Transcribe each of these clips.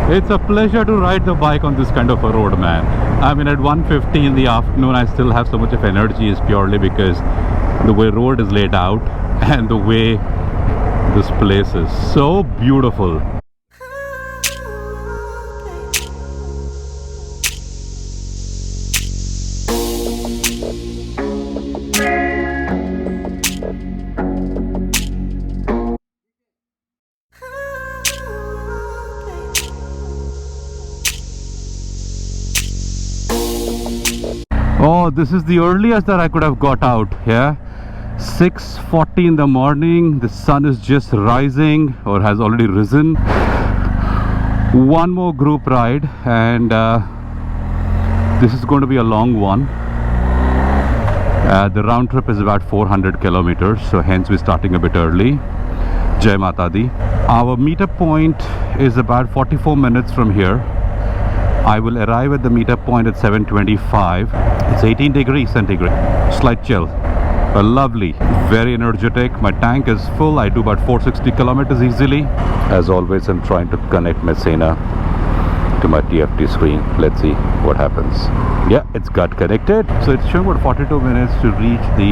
It's a pleasure to ride the bike on this kind of a road, man. I mean, at 1:50 in the afternoon, I still have so much of energy is purely because the way road is laid out and the way this place is so beautiful. Oh, this is the earliest that I could have got out here. 6:40 in the morning. The sun is just rising or has already risen. One more group ride, and this is going to be a long one. The round trip is about 400 kilometers, so hence we're starting a bit early. Jai Mata Di. Our meetup point is about 44 minutes from here. I will arrive at the meetup point at 7:25. It's 18 degrees centigrade. Slight chill. Lovely. Very energetic. My tank is full. I do about 460 kilometers easily. As always, I'm trying to connect my Sena to my TFT screen. Let's see what happens. Yeah, it's got connected. So it's showing about 42 minutes to reach the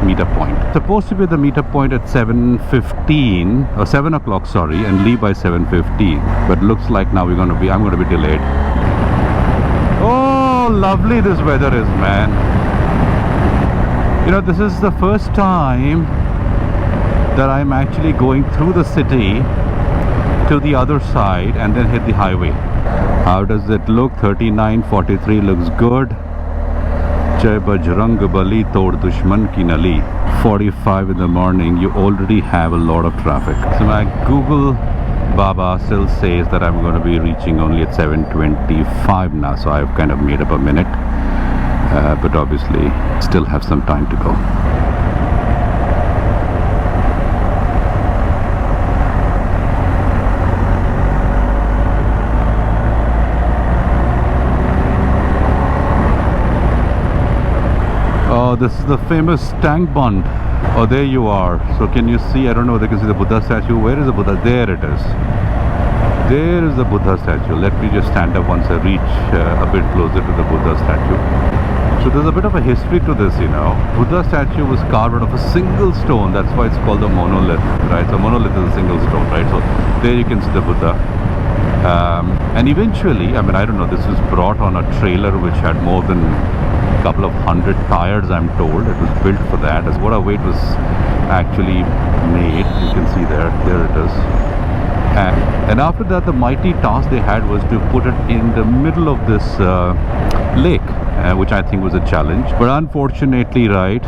meetup point. Supposed to be the meetup point at 7:15 or 7 o'clock, sorry, and leave by 7:15. But looks like now I'm going to be delayed. Oh, lovely this weather is, man. You know, this is the first time that I'm actually going through the city to the other side and then hit the highway. How does it look? 39:43 looks good. Jai Bajrang Bali Tod Dushman Ki Nali. 45 in the morning, you already have a lot of traffic. So my Google Baba still says that I'm going to be reaching only at 7:25 now, so I've kind of made up a minute, but obviously still have some time to go. Oh, this is the famous tank bund. Oh, there you are. So can you see? I don't know whether you can see the Buddha statue. Where is the Buddha? There it is. There is the Buddha statue. Let me just stand up once I reach a bit closer to the Buddha statue. So there's a bit of a history to this, you know. Buddha statue was carved out of a single stone. That's why it's called a monolith, right? So monolith is a single stone, right? So there you can see the Buddha. And eventually, I mean, I don't know, this was brought on a trailer which had more than a couple of hundred tires, I'm told. It was built for that. As what a weight was actually made. You can see there it is. And after that, the mighty task they had was to put it in the middle of this lake, which I think was a challenge. But unfortunately, right,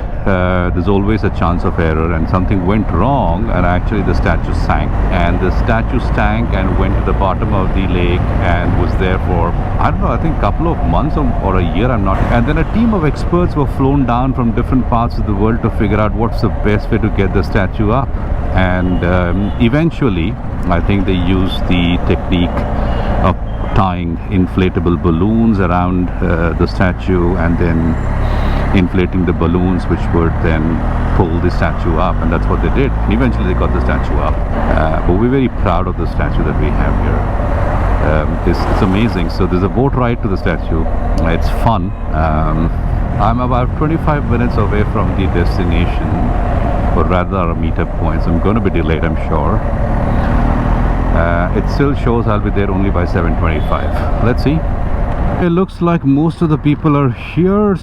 there's always a chance of error, and something went wrong, and actually the statue sank. And the statue sank and went to the bottom of the lake and was there for, I don't know, I think a couple of months or a year, I'm not. And then a team of experts were flown down from different parts of the world to figure out what's the best way to get the statue up. And eventually, I think they used the technique of tying inflatable balloons around the statue and then inflating the balloons, which would then pull the statue up, and that's what they did. And eventually they got the statue up. But we're very proud of the statue that we have here. It's amazing. So there's a boat ride to the statue. It's fun. I'm about 25 minutes away from the destination, or rather our meetup points. I'm going to be delayed, I'm sure. It still shows I'll be there only by 7:25. Let's see. It looks like most of the people are here.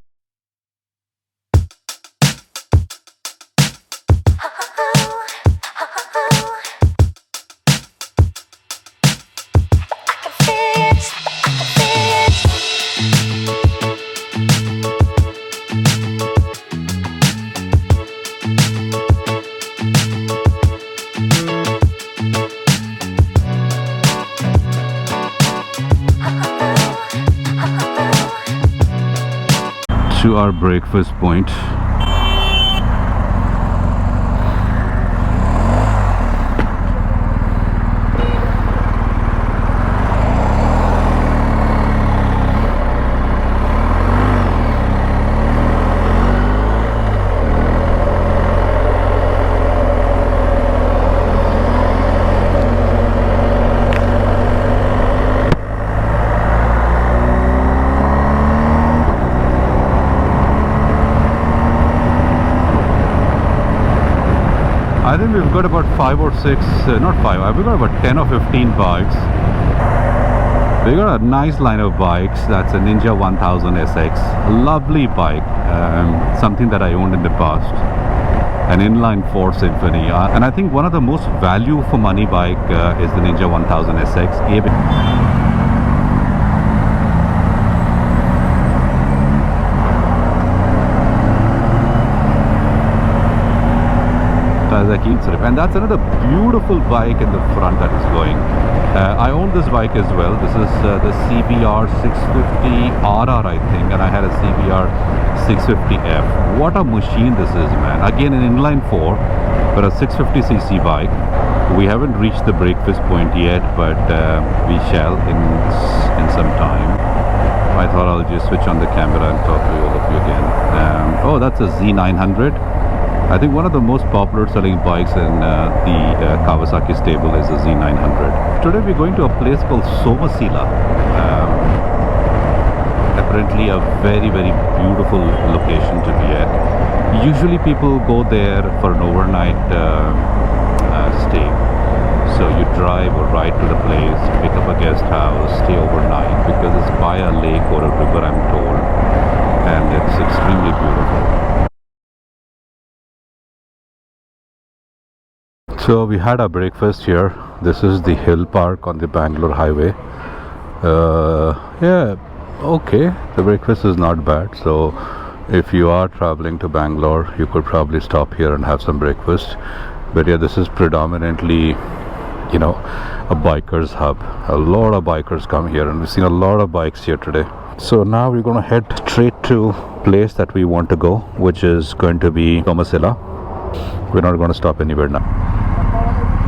To our breakfast point. think we've got about 5 or 6, not 5, we've got about 10 or 15 bikes. We got a nice line of bikes. That's a Ninja 1000 SX, a lovely bike, something that I owned in the past, an inline 4 Symphony, and I think one of the most value for money bike is the Ninja 1000 SX. And that's another beautiful bike in the front that is going. I own this bike as well. This is the CBR 650 RR, I think, and I had a CBR 650F. What a machine this is, man. Again, an inline 4, but a 650cc bike. We haven't reached the breakfast point yet, but we shall in some time. I thought I'll just switch on the camera and talk to all of you again. Oh, that's a Z900. I think one of the most popular selling bikes in the Kawasaki stable is a Z900. Today we're going to a place called Somasila. Apparently a very, very beautiful location to be at. Usually people go there for an overnight stay. So you drive or ride to the place, pick up a guest house, stay overnight, because it's by a lake or a river, I'm told, and it's extremely beautiful. So we had our breakfast here. This is the Hill Park on the Bangalore highway. Yeah, okay, the breakfast is not bad. So if you are traveling to Bangalore, you could probably stop here and have some breakfast. But yeah, this is predominantly, you know, a biker's hub. A lot of bikers come here, and we've seen a lot of bikes here today. So now we're going to head straight to place that we want to go, which is going to be Somasila. We're not going to stop anywhere now.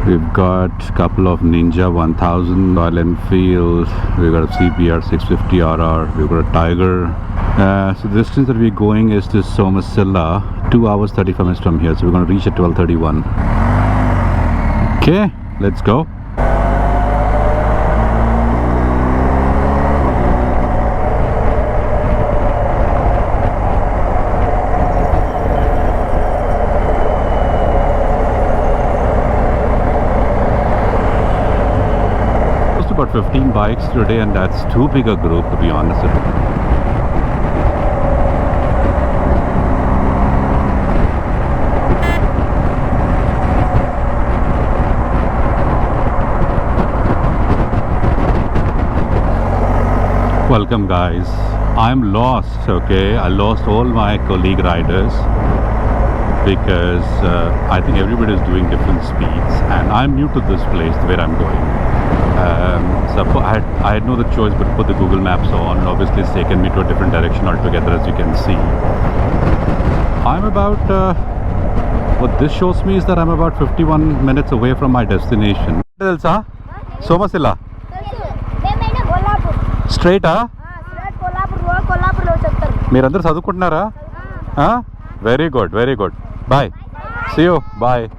We've got a couple of Ninja 1000 Royal Enfield. We've got a CBR 650 RR. We've got a Tiger. So the distance that we're going is to Somasila, 2 hours 35 minutes from here. So we're going to reach at 12:31. Okay, let's go. About 15 bikes today, and that's too big a group, to be honest with you. Welcome guys. I'm lost, okay? I lost all my colleague riders because I think everybody is doing different speeds, and I'm new to this place where I'm going. So I had no other choice but to put the Google Maps on, and obviously it's taken me to a different direction altogether, as you can see. I'm about, what this shows me is that I'm about 51 minutes away from my destination. Elsa? Somasila? Straight, huh? Meerandaru chadukuntunnara? Huh? Very good, very good. Bye. See you. Bye.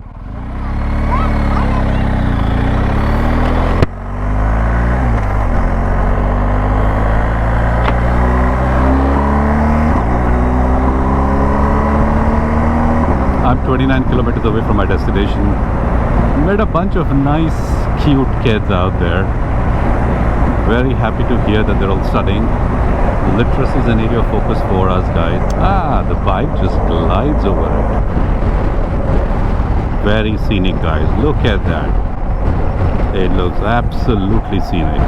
I'm 29 kilometers away from my destination. Met a bunch of nice, cute kids out there. Very happy to hear that they're all studying. Literacy is an area of focus for us guys. The bike just glides over it. Very scenic guys. Look at that. It looks absolutely scenic.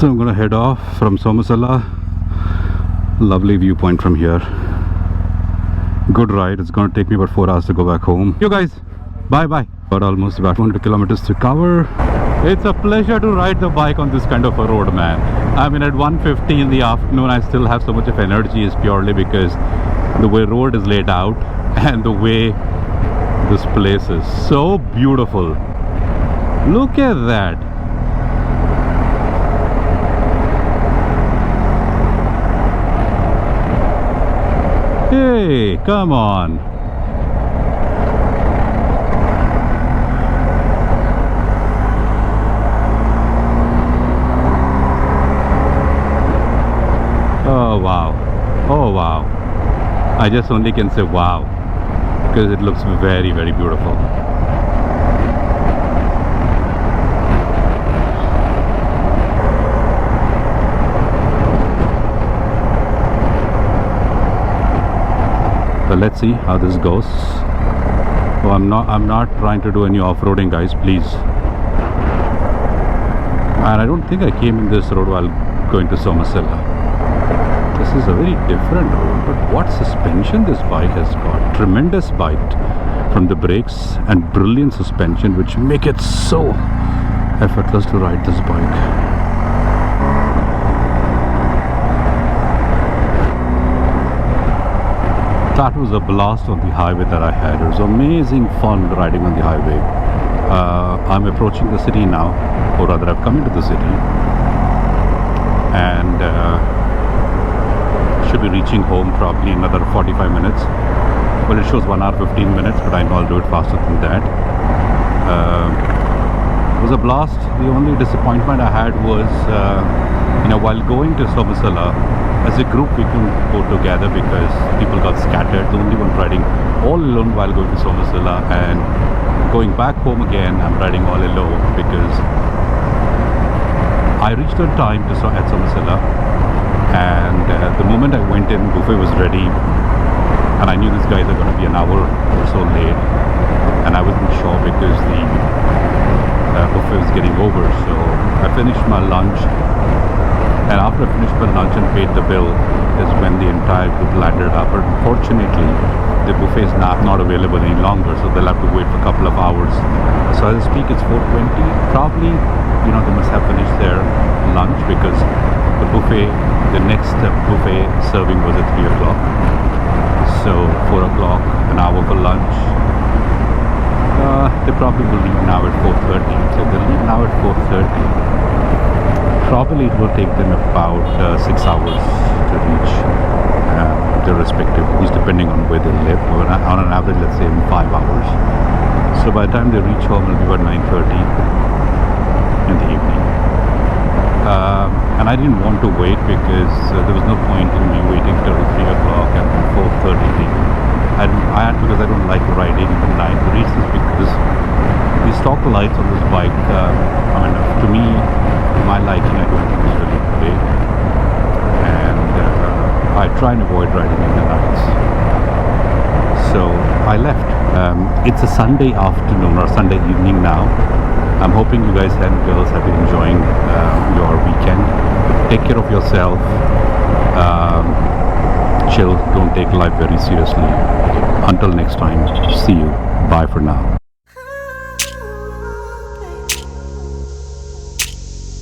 So I'm gonna head off from Somasila. Lovely viewpoint from here. Good ride. It's gonna take me about 4 hours to go back home. You guys, bye bye. Got almost about 100 kilometers to cover. It's a pleasure to ride the bike on this kind of a road, man. I mean, at 1:50 in the afternoon, I still have so much of energy. Is purely because the way road is laid out and the way this place is so beautiful. Look at that. Hey, come on. Oh wow. Oh wow. I just only can say wow, because it looks very, very beautiful. So let's see how this goes. Oh, I'm not trying to do any off-roading, guys, please. And I don't think I came in this road while going to Somasila. This is a very different road, but what suspension this bike has got. Tremendous bite from the brakes and brilliant suspension, which make it so effortless to ride this bike. That was a blast on the highway that I had. It was amazing fun riding on the highway. I'm approaching the city now, or rather I've come into the city, and should be reaching home probably in another 45 minutes. Well, it shows 1 hour 15 minutes, but I know I'll do it faster than that. It was a blast. The only disappointment I had was, while going to Somasila, as a group we couldn't go together because people got scattered. The only one riding all alone while going to Somasila, and going back home again I'm riding all alone because I reached on time at Somasila, and the moment I went in, buffet was ready, and I knew these guys are going to be an hour or so late, and I wasn't sure because the buffet was getting over. So I finished my lunch, and after I finished my lunch and paid the bill is when the entire group landed up. But unfortunately, the buffet is not available any longer, so they'll have to wait for a couple of hours. So as I speak, it's 4:20. Probably, they must have finished their lunch, because the next buffet serving was at 3 o'clock. So 4 o'clock, an hour for lunch. They probably will leave now at 4:30. So they'll leave now at 4:30. Probably it will take them about 6 hours to reach their respective homes, depending on where they live. On an average, let's say 5 hours. So by the time they reach home, it'll be about 9:30 in the evening. And I didn't want to wait, because there was no point in me waiting till 3 o'clock and 4:30. Because I don't like riding in the night. The reason is because the stock lights on this bike, to me, my liking, I don't think is really great, and I try and avoid riding in the nights. So I left. It's a Sunday afternoon or Sunday evening now. I'm hoping you guys and girls have been enjoying your weekend. Take care of yourself. Chill. Don't take life very seriously. Until next time, see you. Bye for now.